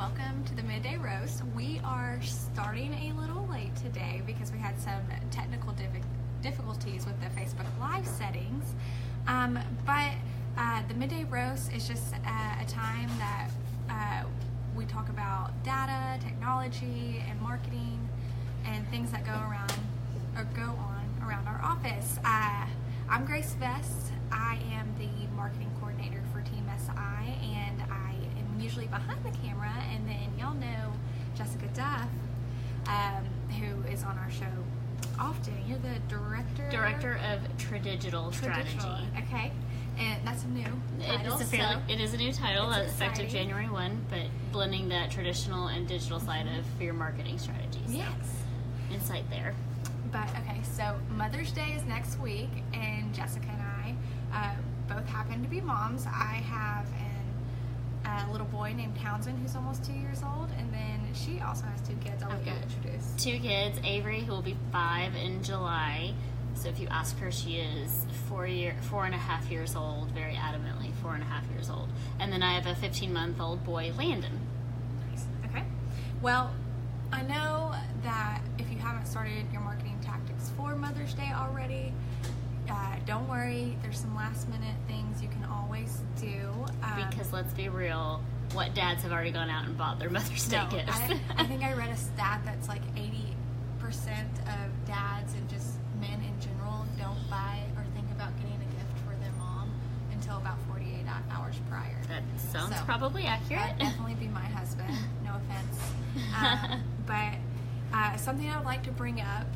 welcome to the Midday Roast. We are starting a little late today because we had some technical difficulties with the Facebook Live settings. But the Midday Roast is just a time that we talk about data, technology, and marketing, and things that go on around our office. I'm Grace Vest. I am the marketing coordinator for Team SI, and I am usually behind the camera. And then y'all know Jessica Duff, who is on our show often. You're the director of Tradigital Strategy. Okay, and that's a new title. It is a new title that's effective exciting. January 1, but blending that traditional and digital side of your marketing strategies. Yes. Insight there. But okay, so Mother's Day is next week, and Jessica and I both happen to be moms. I have a little boy named Townsend who's almost 2 years old, and then she also has two kids. I'll let you introduce. Two kids, Avery, who will be 5 in July. So if you ask her, she is 4.5 years old, very adamantly 4.5 years old. And then I have a 15-month-old boy, Landon. Nice. Okay. Well, I know that if you haven't started your marketing tactics for Mother's Day already, don't worry. There's some last-minute things you can always do. Because let's be real, what dads have already gone out and bought their Mother's Day gifts? I think I read a stat that's like 80% of dads and just men in general don't buy or think about getting a gift for their mom until about 48 hours prior. That sounds probably accurate. That'd definitely be my husband. No offense. But something I would like to bring up,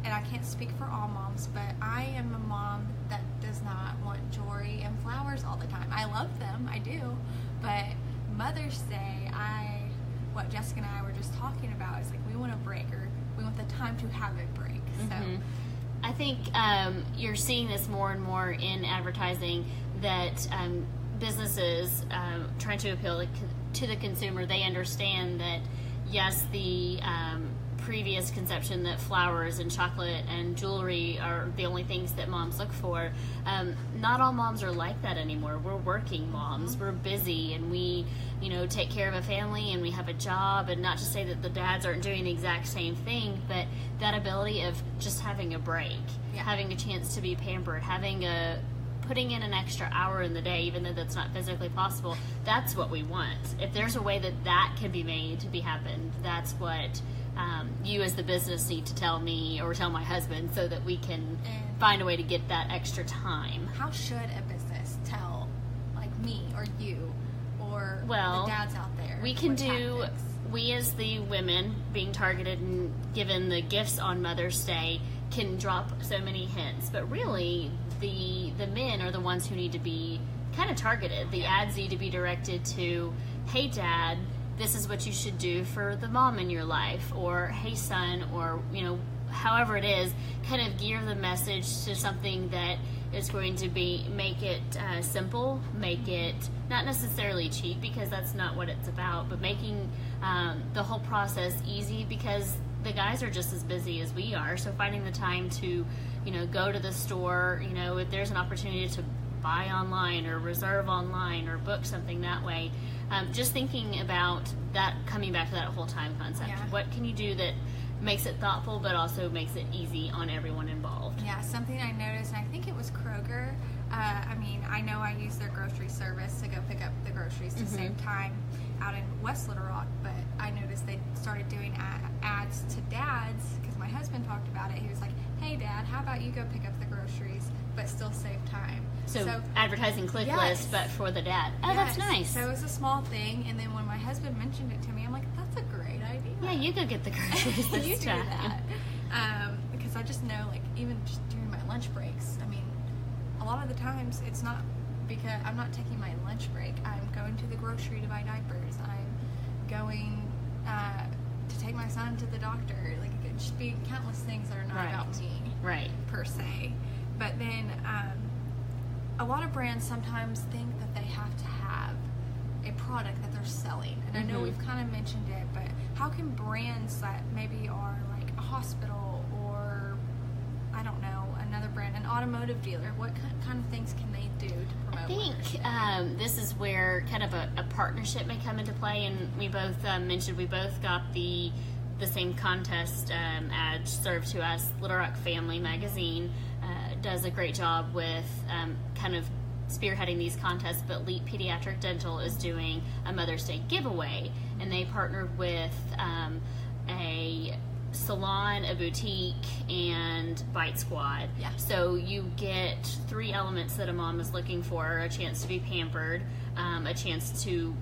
and I can't speak for all moms, but I am a mom that does not want jewelry and flowers all the time. I love them, I do, but Mother's Day, what Jessica and I were just talking about is like we want a break, or we want the time to have a break. So I think you're seeing this more and more in advertising, that businesses trying to appeal to the consumer, they understand that yes, the previous conception that flowers and chocolate and jewelry are the only things that moms look for. Not all moms are like that anymore. We're working moms. We're busy, and we, take care of a family, and we have a job. And not to say that the dads aren't doing the exact same thing, but that ability of just having a break, having a chance to be pampered, putting in an extra hour in the day, even though that's not physically possible, that's what we want. If there's a way that can be made to be happen, that's what you as the business need to tell me or tell my husband, so that we can find a way to get that extra time. How should a business tell, like me or you or the dads out there? We as the women being targeted and given the gifts on Mother's Day can drop so many hints, but really the men are the ones who need to be kind of targeted. The ads need to be directed to, hey dad, this is what you should do for the mom in your life, or hey son, or however it is, kind of gear the message to something that is going to make it simple, make it not necessarily cheap, because that's not what it's about, but making the whole process easy, because the guys are just as busy as we are. So finding the time to go to the store, if there's an opportunity to buy online or reserve online or book something that way, just thinking about that, coming back to that whole time concept. What can you do that makes it thoughtful but also makes it easy on everyone involved? Yeah, something I noticed, and I think it was Kroger. I know I use their grocery service to go pick up the groceries to save time out in West Little Rock, but I noticed they started doing ads to dads, because my husband talked about it. He was like, hey dad, how about you go pick up the groceries but still save time? So advertising click list, but for the dad. Oh, that's nice. So it was a small thing, and then when my husband mentioned it to me, I'm like, that's a great idea. Yeah, you go get the groceries this you do time. that. Because I just know, like, even just during my lunch breaks, a lot of the times it's not because I'm not taking my lunch break. I'm going to the grocery to buy diapers. I'm going to take my son to the doctor. Like, it could just be countless things that are not about me, per se. But then a lot of brands sometimes think that they have to have a product that they're selling. And I know we've kind of mentioned it, but how can brands that maybe are like a hospital or, I don't know, another brand, an automotive dealer, what kind of things can they do to promote? I think this is where kind of a partnership may come into play, and we both mentioned we both got the same contest ad served to us. Little Rock Family magazine does a great job with kind of spearheading these contests, but Leap Pediatric Dental is doing a Mother's Day giveaway, and they partnered with a salon, a boutique, and Bite Squad. Yeah. So you get 3 elements that a mom is looking for: a chance to be pampered, a chance to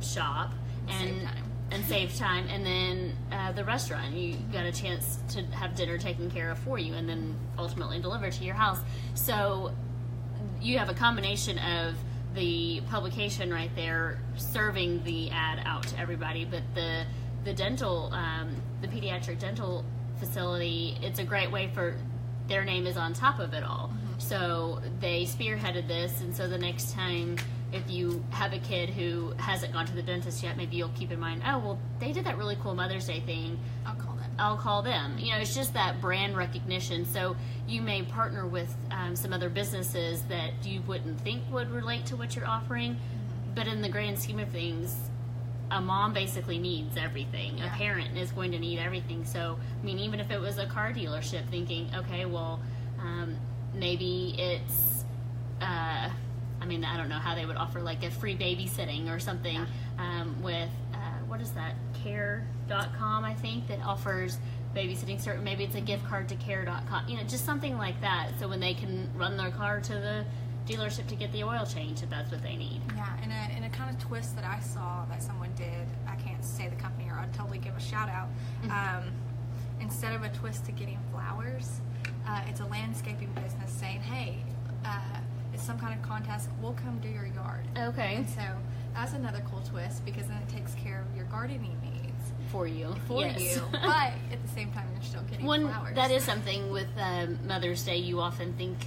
shop, and save time, and then the restaurant. You got a chance to have dinner taken care of for you, and then ultimately delivered to your house. So you have a combination of the publication right there serving the ad out to everybody, but the dental, the pediatric dental facility, it's a great way for their name is on top of it all. Mm-hmm. So they spearheaded this, and so the next time if you have a kid who hasn't gone to the dentist yet, maybe you'll keep in mind, oh, well, they did that really cool Mother's Day thing. I'll call them. You know, it's just that brand recognition. So you may partner with some other businesses that you wouldn't think would relate to what you're offering. Mm-hmm. But in the grand scheme of things, a mom basically needs everything. Yeah. A parent is going to need everything. So, I mean, even if it was a car dealership thinking, okay, well, maybe it's, I don't know how they would offer like a free babysitting or something with, what is that, care.com, I think, that offers babysitting. Maybe it's a gift card to care.com, you know, just something like that. So when they can run their car to the dealership to get the oil change if that's what they need. Yeah, in a kind of twist that I saw that someone did, I can't say the company or I'd totally give a shout out. Mm-hmm. Instead of a twist to getting flowers, it's a landscaping business saying, hey, it's some kind of contest, we'll come do your yard. Okay. And so that's another cool twist, because then it takes care of your gardening needs. For you. Yes. But at the same time, you're still getting flowers. That is something with Mother's Day, you often think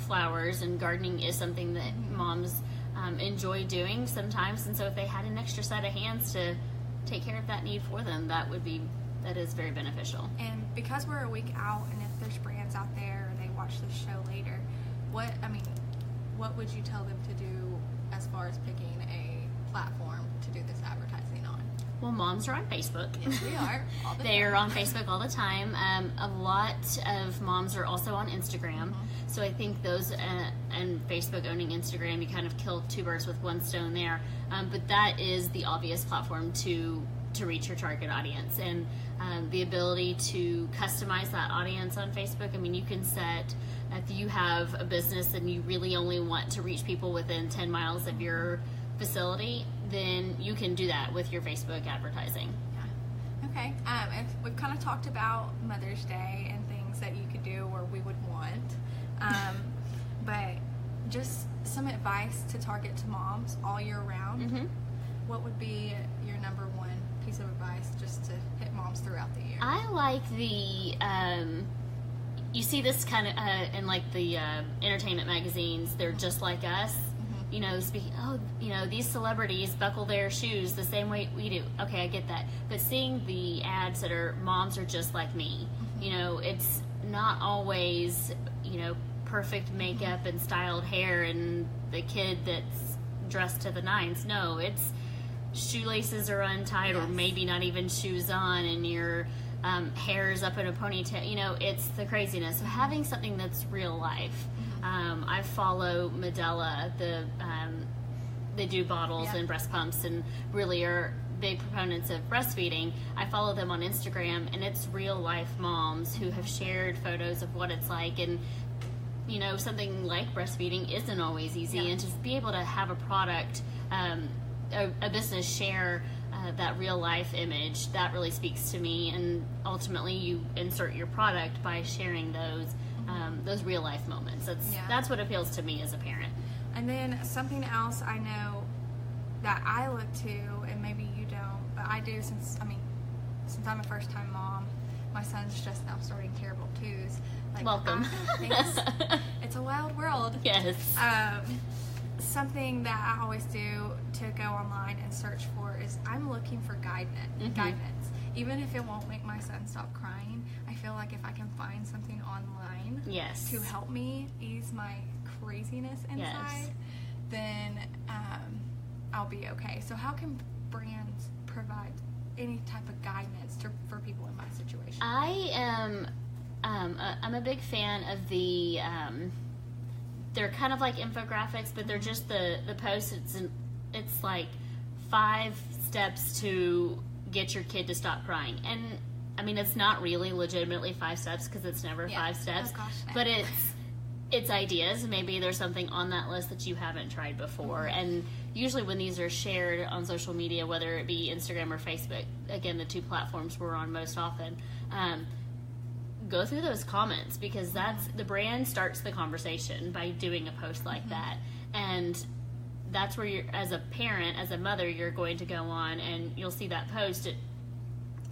flowers and gardening is something that mm-hmm. moms enjoy doing sometimes, and so if they had an extra set of hands to take care of that need for them, that is very beneficial. And because we're a week out, and if there's brands out there or they watch this show later, what would you tell them to do as far as picking a platform to do this advertising on? Well, moms are on Facebook. Yes, we are. They are on Facebook all the time. A lot of moms are also on Instagram. Mm-hmm. So I think those, and Facebook owning Instagram, you kind of kill 2 birds with 1 stone there. But that is the obvious platform to reach your target audience. And the ability to customize that audience on Facebook. I mean, you can set, if you have a business and you really only want to reach people within 10 miles of your facility, then you can do that with your Facebook advertising. Yeah. Okay. We've kind of talked about Mother's Day and things that you could do or we would want. But just some advice to target to moms all year round. Mm-hmm. What would be your number 1 piece of advice just to hit moms throughout the year? I like you see this kind of in like the entertainment magazines. They're just like us. Mm-hmm. You know, speaking. Oh, you know, these celebrities buckle their shoes the same way we do. Okay, I get that. But seeing the ads that are moms are just like me. Mm-hmm. You know, it's not always perfect makeup and styled hair and the kid that's dressed to the nines. No, it's shoelaces are untied, yes, or maybe not even shoes on, and your hair's up in a ponytail. You know, it's the craziness. So having something that's real life. Mm-hmm. I follow Medela. They do bottles, yep, and breast pumps, and really are big proponents of breastfeeding. I follow them on Instagram, and it's real life moms who have shared photos of what it's like. And something like breastfeeding isn't always easy, yeah, and to be able to have a product, a business share that real life image, that really speaks to me. And ultimately you insert your product by sharing those real life moments. That's what appeals to me as a parent. And then something else I know that I look to, and maybe you don't, but I do since I'm a first time mom. My son's just now starting terrible twos. Welcome. It's a wild world. Yes. Something that I always do to go online and search for is I'm looking for guidance. Even if it won't make my son stop crying, I feel like if I can find something online, yes, to help me ease my craziness inside, yes, then be okay. So how can brands provide any type of guidance for people in my situation? I am I'm a big fan of the they're kind of like infographics, but they're just the posts. It's like 5 steps to get your kid to stop crying. And I mean, it's not really legitimately 5 steps because it's never 5 steps, oh, gosh, no. but it's ideas. Maybe there's something on that list that you haven't tried before. And usually when these are shared on social media, whether it be Instagram or Facebook, again, the 2 platforms we're on most often, go through those comments, because that's the brand starts the conversation by doing a post like that. And that's where you're, as a parent, as a mother, you're going to go on and you'll see that post. It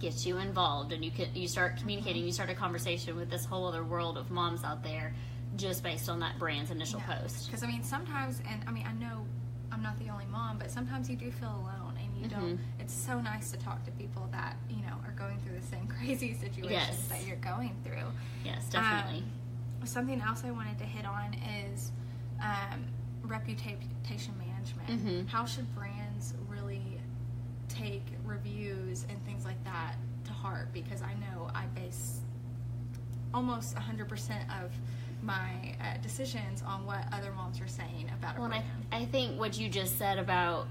gets you involved, and you start communicating. You start a conversation with this whole other world of moms out there, just based on that brand's initial post. Because I mean, sometimes, and I mean, I know I'm not the only mom, but sometimes you do feel alone, and you don't. It's so nice to talk to people that are going through the same crazy situations that you're going through. Yes, definitely. Something else I wanted to hit on is reputation management. How should brands really take reviews and things like that to heart? Because I know I base almost 100% of my decisions on what other moms are saying about a brand. I think what you just said about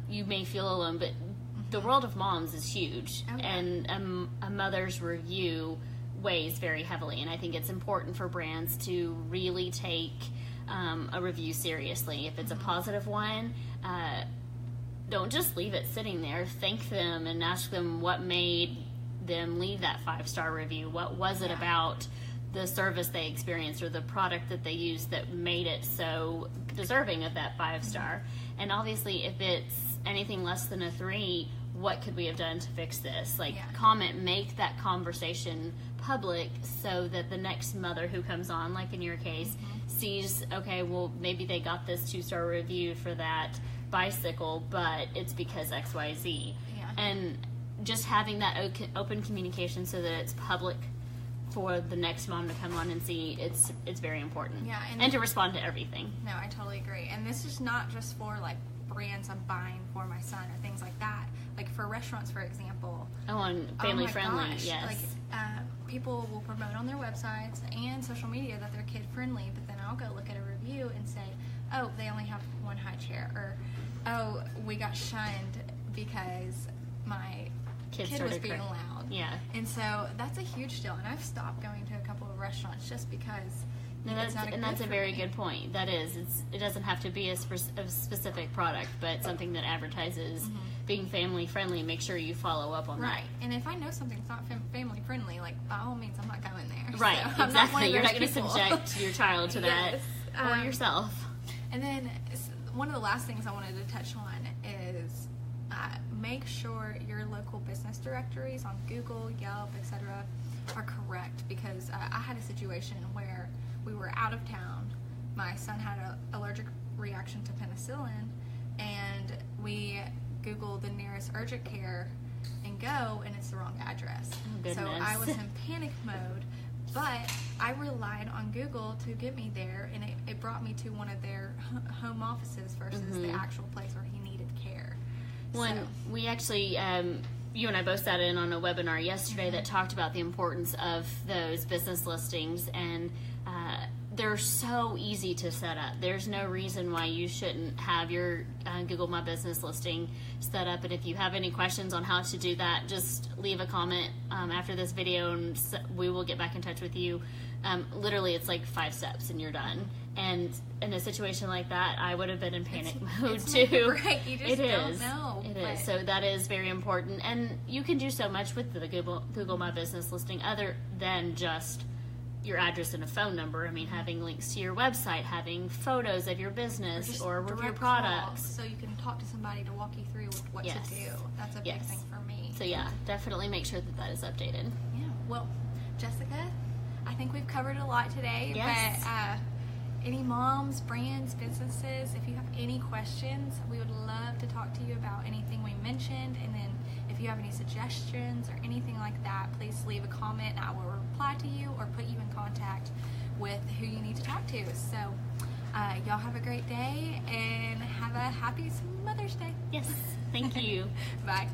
you may feel alone, but the world of moms is huge, and a mother's review weighs very heavily, and I think it's important for brands to really take a review seriously. If it's a positive one, don't just leave it sitting there. Thank them and ask them what made them leave that 5-star review. What was it about the service they experienced or the product that they used that made it so deserving of that 5-star? And obviously, if it's anything less than a 3, what could we have done to fix this? Comment, make that conversation public, so that the next mother who comes on, like in your case, sees, okay, well, maybe they got this 2-star review for that bicycle, but it's because XYZ. And just having that open communication so that it's public for the next mom to come on and see, it's very important. And to respond to everything. No, I totally agree. And this is not just for like brands I'm buying for my son or things like that. Like for restaurants, for example. And family friendly. Gosh, yes. Like people will promote on their websites and social media that they're kid friendly, but then I'll go look at a review and say, oh, they only have 1 high chair, or oh, we got shunned because my kid was being loud. And so that's a huge deal, and I've stopped going to a couple of restaurants just because that's a very good point. That is, it doesn't have to be a specific product, but something that advertises being family friendly. Make sure you follow up on that. And if I know something's not family friendly, like by all means, I'm not going there. Right, so exactly. You're not going to subject your child to that or yourself. And then one of the last things I wanted to touch on is make sure your local business directories on Google, Yelp, etc. are correct, because I had a situation where we were out of town. My son had an allergic reaction to penicillin, and we Googled the nearest urgent care and go, and it's the wrong address. So I was in panic mode, but I relied on Google to get me there, and it brought me to one of their home offices versus the actual place where he needed care. We actually, you and I both sat in on a webinar yesterday that talked about the importance of those business listings, and they're so easy to set up. There's no reason why you shouldn't have your Google My Business listing set up. And if you have any questions on how to do that, just leave a comment after this video, and we will get back in touch with you. Literally, it's like 5 steps and you're done. And in a situation like that, I would have been in panic mode too. Right, you just don't know. It is. So that is very important. And you can do so much with the Google My Business listing other than just your address and a phone number. I mean, having links to your website, having photos of your business or with your products. So you can talk to somebody to walk you through what to do. That's a big thing for me. So yeah, definitely make sure that is updated. Yeah. Well, Jessica, I think we've covered a lot today. Yes. But any moms, brands, businesses, if you have any questions, we would love to talk to you about anything we mentioned. And then if you have any suggestions or anything like that, please leave a comment and I will reply to you or put you in contact with who you need to talk to. So y'all have a great day and have a happy Mother's Day. Thank you. Bye.